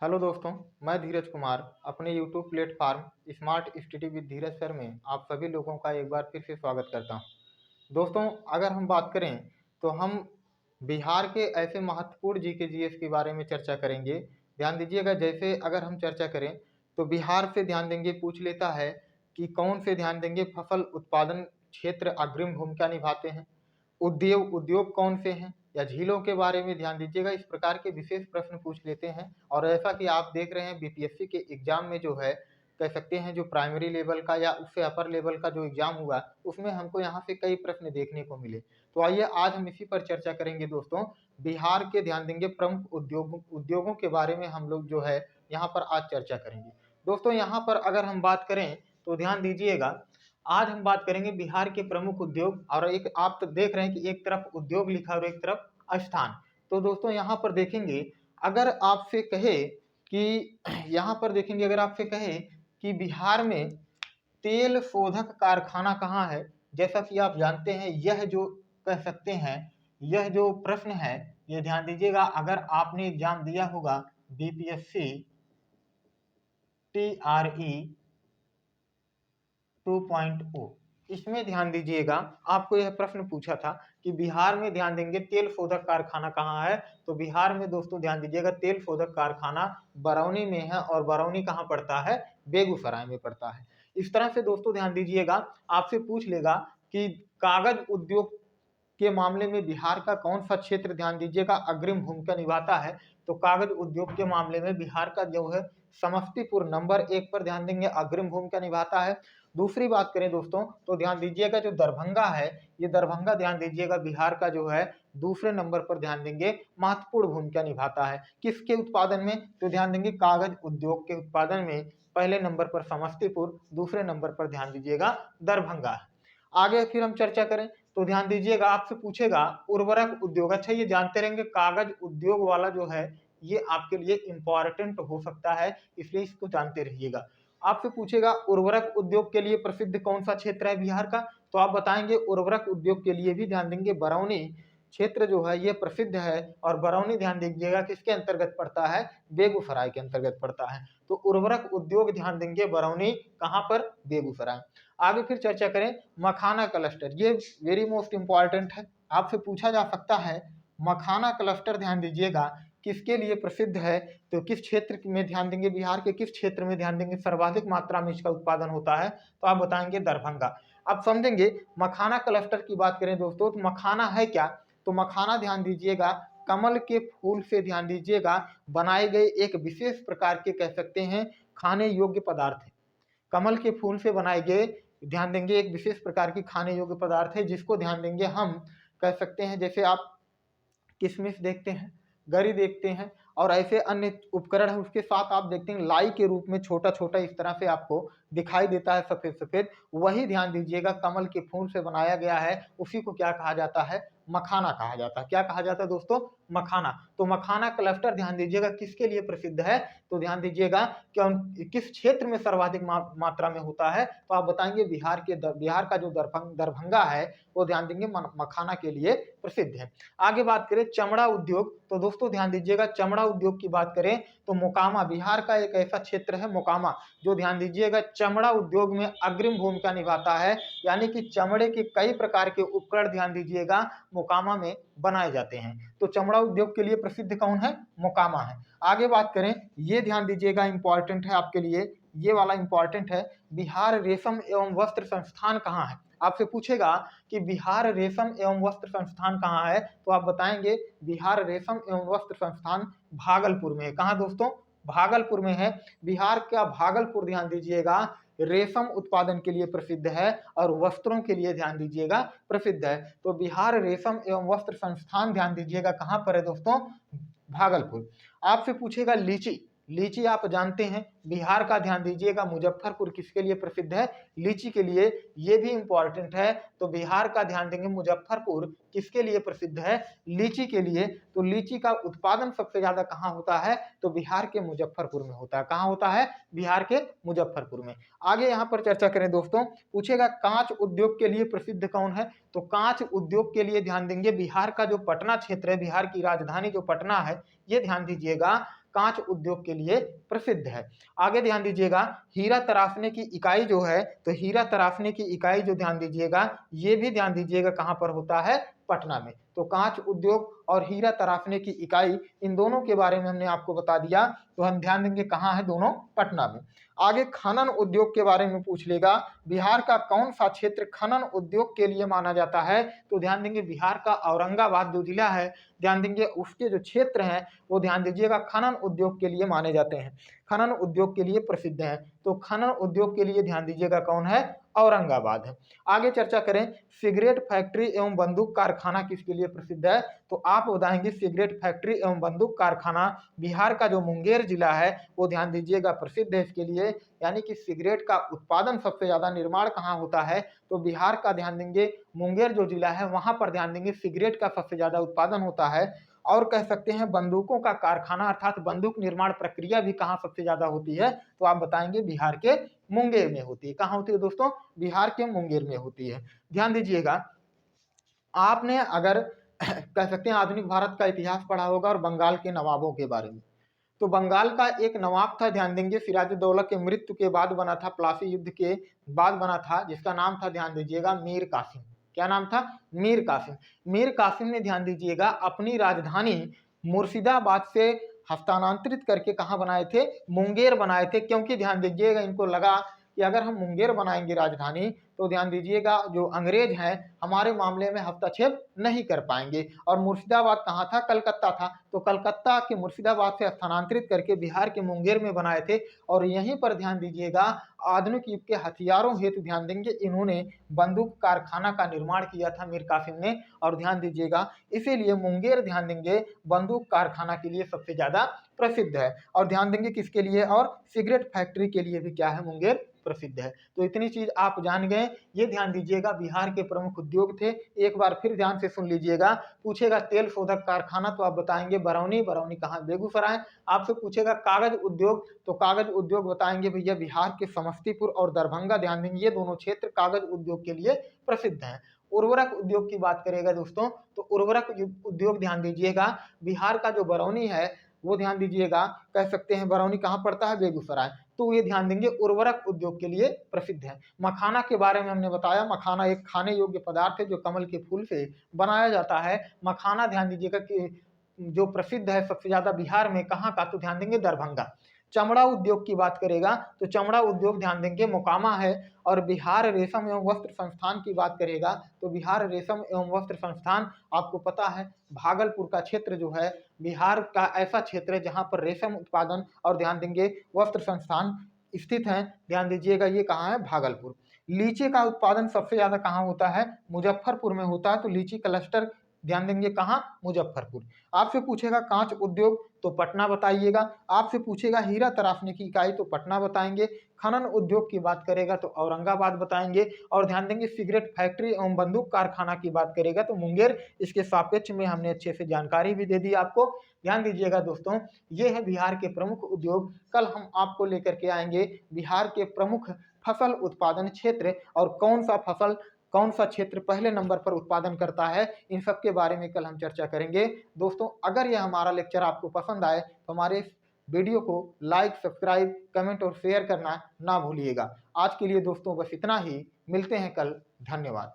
Hello दोस्तों, मैं धीरज कुमार अपने YouTube platform smart study with Dheeraj sir में आप सभी लोगों का एक बार फिर से स्वागत करता हूं। दोस्तों, अगर हम बात करें तो हम बिहार के ऐसे महत्वपूर्ण जीके जीएस के बारे में चर्चा करेंगे। ध्यान दीजिएगा, जैसे अगर हम चर्चा करें तो बिहार से ध्यान देंगे पूछ लेता है कि कौन से ध्यान देंगे फसल उत्पादन क्षेत्र अग्रिम भूमिका निभाते हैं। उद्योग कौन से हैं या झीलों के बारे में ध्यान दीजिएगा। इस प्रकार के विशेष प्रश्न पूछ लेते हैं। और ऐसा कि आप देख रहे हैं बीपीएससी के एग्जाम में जो है, कह सकते हैं जो प्राइमरी लेवल का या उससे अपर लेवल का जो एग्जाम हुआ उसमें हमको यहाँ से कई प्रश्न देखने को मिले। तो आइए आज हम इसी पर चर्चा करेंगे दोस्तों। बिहार के ध्यान देंगे प्रमुख उद्योगों के बारे में हम लोग जो है यहाँ पर आज चर्चा करेंगे। दोस्तों, यहाँ पर अगर हम बात करें तो ध्यान दीजिएगा, आज हम बात करेंगे बिहार के प्रमुख उद्योग। और एक आप तो देख रहे हैं कि एक तरफ उद्योग लिखा और एक तरफ स्थान। तो दोस्तों यहाँ पर देखेंगे, अगर आपसे कहे कि यहाँ पर देखेंगे, अगर आपसे कहे कि बिहार में तेल शोधक कारखाना कहाँ है, जैसा कि आप जानते हैं यह जो कह सकते हैं, यह जो प्रश्न है ये ध्यान दीजिएगा, अगर आपने एग्जाम दिया होगा बीपीएससी TRE 2.0, इसमें ध्यान दीजिएगा आपको यह प्रश्न पूछा था कि बिहार में ध्यान देंगे तेल शोधक कारखाना कहाँ है। तो बिहार में दोस्तों ध्यान दीजिएगा तेल शोधक कारखाना बरौनी में है। और बरौनी कहाँ पड़ता है? बेगूसराय में पड़ता है। इस तरह से दोस्तों ध्यान दीजिएगा, आपसे पूछ लेगा कि कागज उद्योग के मामले में बिहार का कौन सा क्षेत्र ध्यान दीजिएगा अग्रिम भूमिका निभाता है। तो कागज उद्योग के मामले में बिहार का जो है समस्तीपुर नंबर 1 पर ध्यान देंगे अग्रिम भूमिका निभाता है। दूसरी बात करें दोस्तों तो ध्यान दीजिएगा जो दरभंगा है, ये दरभंगा ध्यान दीजिएगा बिहार का जो है दूसरे नंबर पर ध्यान देंगे महत्वपूर्ण भूमिका निभाता है। किसके उत्पादन में? तो ध्यान देंगे कागज उद्योग के उत्पादन में पहले नंबर पर समस्तीपुर, दूसरे नंबर पर ध्यान दीजिएगा दरभंगा है। आगे फिर हम चर्चा करें तो ध्यान दीजिएगा, आपसे पूछेगा उर्वरक उद्योग। अच्छा, ये जानते रहेंगे कागज उद्योग वाला जो है ये आपके लिए इंपॉर्टेंट हो सकता है, इसलिए इसको जानते रहिएगा। आपसे पूछेगा उर्वरक उद्योग के लिए प्रसिद्ध कौन सा क्षेत्र है बिहार का, तो आप बताएंगे उर्वरक उद्योग के लिए भी ध्यान देंगे बरौनी क्षेत्र जो है ये प्रसिद्ध है। और बरौनी ध्यान दीजिएगा किसके अंतर्गत पड़ता है? बेगूसराय के अंतर्गत पड़ता है। तो उर्वरक उद्योग ध्यान देंगे बरौनी, कहां पर? बेगूसराय। आगे फिर चर्चा करें मखाना क्लस्टर, ये वेरी मोस्ट इंपॉर्टेंट है, आपसे पूछा जा सकता है मखाना क्लस्टर ध्यान दीजिएगा किसके लिए प्रसिद्ध है। तो किस क्षेत्र में ध्यान देंगे, बिहार के किस क्षेत्र में ध्यान देंगे सर्वाधिक मात्रा में इसका उत्पादन होता है? तो आप बताएंगे दरभंगा। आप समझेंगे मखाना क्लस्टर की बात करें दोस्तों तो मखाना है क्या? तो मखाना ध्यान दीजिएगा कमल के फूल से ध्यान दीजिएगा बनाए गए एक विशेष प्रकार के कह सकते हैं खाने योग्य पदार्थ है। कमल के फूल से बनाए गए ध्यान देंगे एक विशेष प्रकार की खाने योग्य पदार्थ है, जिसको ध्यान देंगे हम कह सकते हैं, जैसे आप किशमिश देखते हैं, गरी देखते हैं और ऐसे अन्य उपकरण है, उसके साथ आप देखते हैं लाई के रूप में छोटा छोटा इस तरह से आपको दिखाई देता है सफेद सफेद, वही ध्यान दीजिएगा कमल के फूल से बनाया गया है, उसी को क्या कहा जाता है? मखाना कहा जाता है। क्या कहा जाता है दोस्तों? मखाना। तो मखाना क्लस्टर ध्यान दीजिएगा किसके लिए प्रसिद्ध है? तो ध्यान दीजिएगा कि किस क्षेत्र में सर्वाधिक मात्रा में होता है? तो आप बताएंगे बिहार का जो दरभंगा है वो ध्यान देंगे मखाना के लिए प्रसिद्ध है। आगे बात करें चमड़ा उद्योग, तो दोस्तों ध्यान दीजिएगा चमड़ा उद्योग की बात करें तो मोकामा बिहार का एक ऐसा क्षेत्र है मोकामा, जो ध्यान दीजिएगा चमड़ा उद्योग में अग्रिम भूमिका निभाता है। यानी कि चमड़े के कई प्रकार के उपकरण ध्यान दीजिएगा मोकामा में बनाए जाते हैं। तो चमड़ा उद्योग के लिए प्रसिद्ध कौन है? मोकामा है। आगे बात करें, ये ध्यान दीजिएगा इंपॉर्टेंट है आपके लिए, ये वाला इंपॉर्टेंट है, बिहार रेशम एवं वस्त्र संस्थान कहाँ है? आपसे पूछेगा कि बिहार रेशम एवं वस्त्र संस्थान कहाँ है, तो आप बताएंगे बिहार रेशम एवं वस्त्र संस्थान भागलपुर में है। कहाँ दोस्तों? भागलपुर में है। बिहार का भागलपुर ध्यान दीजिएगा रेशम उत्पादन के लिए प्रसिद्ध है और वस्त्रों के लिए ध्यान दीजिएगा प्रसिद्ध है। तो बिहार रेशम एवं वस्त्र संस्थान ध्यान दीजिएगा कहाँ पर है दोस्तों? भागलपुर। आपसे पूछेगा लीची, लीची आप जानते हैं बिहार का ध्यान दीजिएगा मुजफ्फरपुर किसके लिए प्रसिद्ध है? लीची के लिए। ये भी इंपॉर्टेंट है। तो बिहार का ध्यान देंगे मुजफ्फरपुर किसके लिए प्रसिद्ध है? लीची के लिए। तो लीची का उत्पादन सबसे ज्यादा कहाँ होता है? तो बिहार के मुजफ्फरपुर में होता है। कहाँ होता है? बिहार के मुजफ्फरपुर में। आगे यहाँ पर चर्चा करें दोस्तों, पूछेगा कांच उद्योग के लिए प्रसिद्ध कौन है? तो कांच उद्योग के लिए ध्यान देंगे बिहार का जो पटना क्षेत्र है, बिहार की राजधानी जो पटना है, ये ध्यान दीजिएगा कांच उद्योग के लिए प्रसिद्ध है। आगे ध्यान दीजिएगा, हीरा तराशने की इकाई जो है, तो हीरा तराशने की इकाई जो ध्यान दीजिएगा, ये भी ध्यान दीजिएगा कहाँ पर होता है, पटना में। तो कांच उद्योग और हीरा तराशने की इकाई, इन दोनों के बारे में हमने आपको बता दिया। तो हम ध्यान देंगे कहाँ है, दोनों पटना में। आगे खनन उद्योग के बारे में पूछ लेगा, बिहार का कौन सा क्षेत्र खनन उद्योग के लिए माना जाता है, तो ध्यान देंगे बिहार का औरंगाबाद जो जिला है, ध्यान देंगे उसके जो क्षेत्र हैं वो ध्यान दीजिएगा खनन उद्योग के लिए माने जाते हैं, खनन उद्योग के लिए प्रसिद्ध हैं। तो खनन उद्योग के लिए ध्यान दीजिएगा कौन है, औरंगाबाद है। आगे चर्चा करें, सिगरेट फैक्ट्री एवं बंदूक कारखाना किसके लिए प्रसिद्ध है, तो आप बताएंगे सिगरेट फैक्ट्री एवं बंदूक कारखाना बिहार का जो मुंगेर जिला है वो ध्यान दीजिएगा प्रसिद्ध है इसके लिए। यानी कि सिगरेट का उत्पादन सबसे ज्यादा निर्माण कहाँ होता है, तो बिहार का ध्यान देंगे मुंगेर जो जिला है वहां पर ध्यान देंगे सिगरेट का सबसे ज्यादा उत्पादन होता है। और कह सकते हैं बंदूकों का कारखाना अर्थात बंदूक निर्माण प्रक्रिया भी कहाँ सबसे ज्यादा होती है, तो आप बताएंगे बिहार के मुंगेर में होती है। कहाँ होती है दोस्तों, बिहार के मुंगेर में होती है। ध्यान दीजिएगा, आपने अगर कह सकते हैं आधुनिक भारत का इतिहास पढ़ा होगा और बंगाल के नवाबों के बारे में, तो बंगाल का एक नवाब था, ध्यान देंगे सिराजुद्दौला के मृत्यु के बाद बना था, प्लासी युद्ध के बाद बना था, जिसका नाम था ध्यान दीजिएगा मीर कासिम। क्या नाम था, मीर कासिम। मीर कासिम ने ध्यान दीजिएगा अपनी राजधानी मुर्शिदाबाद से हस्तांतरित करके कहाँ बनाए थे, मुंगेर बनाए थे। क्योंकि ध्यान दीजिएगा इनको लगा कि अगर हम मुंगेर बनाएंगे राजधानी तो ध्यान दीजिएगा जो अंग्रेज हैं हमारे मामले में हस्तक्षेप नहीं कर पाएंगे। और मुर्शिदाबाद कहाँ था, कलकत्ता था, तो कलकत्ता के मुर्शिदाबाद से स्थानांतरित करके बिहार के मुंगेर में बनाए थे। और यहीं पर ध्यान दीजिएगा आधुनिक युग के हथियारों हेतु ध्यान देंगे इन्होंने बंदूक कारखाना का निर्माण किया था मीर कासिम ने। और ध्यान दीजिएगा इसीलिए मुंगेर ध्यान देंगे बंदूक कारखाना के लिए सबसे ज्यादा प्रसिद्ध है। और ध्यान देंगे किसके लिए, और सिगरेट फैक्ट्री के लिए भी क्या है, मुंगेर प्रसिद्ध है। तो इतनी चीज आप जान गए। ये ध्यान दीजिएगा बिहार के प्रमुख उद्योग थे। एक बार फिर ध्यान से सुन लीजिएगा, पूछेगा तेल शोधक कारखाना तो आप बताएंगे बरौनी, बरौनी कहाँ, बेगूसराय। आपसे पूछेगा कागज उद्योग, तो कागज उद्योग बताएंगे भैया बिहार के समस्तीपुर और दरभंगा। ध्यान देंगे ये दोनों क्षेत्र कागज उद्योग के लिए प्रसिद्ध हैं। उर्वरक उद्योग की बात करेगा दोस्तों, तो उर्वरक उद्योग ध्यान दीजिएगा बिहार का जो बरौनी है वो ध्यान दीजिएगा कह सकते हैं बरौनी कहाँ पड़ता है, बेगूसराय। तो ये ध्यान देंगे उर्वरक उद्योग के लिए प्रसिद्ध है। मखाना के बारे में हमने बताया, मखाना एक खाने योग्य पदार्थ है जो कमल के फूल से बनाया जाता है। मखाना ध्यान दीजिएगा कि जो प्रसिद्ध है सबसे ज्यादा बिहार में कहाँ का, तो ध्यान देंगे दरभंगा। चमड़ा उद्योग की बात करेगा तो चमड़ा उद्योग ध्यान देंगे मोकामा है। और बिहार रेशम एवं वस्त्र संस्थान की बात करेगा तो बिहार रेशम एवं वस्त्र संस्थान आपको पता है भागलपुर का क्षेत्र जो है बिहार का ऐसा क्षेत्र है जहां पर रेशम उत्पादन और ध्यान देंगे वस्त्र संस्थान स्थित है। ध्यान दीजिएगा ये कहाँ है, भागलपुर। लीची का उत्पादन सबसे ज्यादा कहाँ होता है, मुजफ्फरपुर में होता है। तो लीची क्लस्टर ध्यान देंगे कहाँ, मुजफ्फरपुर। आपसे पूछेगा कांच उद्योग तो पटना बताइएगा। आपसे पूछेगा हीरा तराशने की इकाई तो पटना बताएंगे। खनन उद्योग की बात करेगा तो औरंगाबाद बताएंगे। और ध्यान देंगे सिगरेट फैक्ट्री एवं बंदूक कारखाना की बात करेगा तो मुंगेर। इसके सापेक्ष में हमने अच्छे से जानकारी भी दे दी आपको। ध्यान दीजिएगा दोस्तों, ये है बिहार के प्रमुख उद्योग। कल हम आपको लेकर के आएंगे बिहार के प्रमुख फसल उत्पादन क्षेत्र और कौन सा क्षेत्र पहले नंबर पर उत्पादन करता है, इन सब के बारे में कल हम चर्चा करेंगे। दोस्तों अगर यह हमारा लेक्चर आपको पसंद आए तो हमारे वीडियो को लाइक, सब्सक्राइब, कमेंट और शेयर करना ना भूलिएगा। आज के लिए दोस्तों बस इतना ही, मिलते हैं कल, धन्यवाद।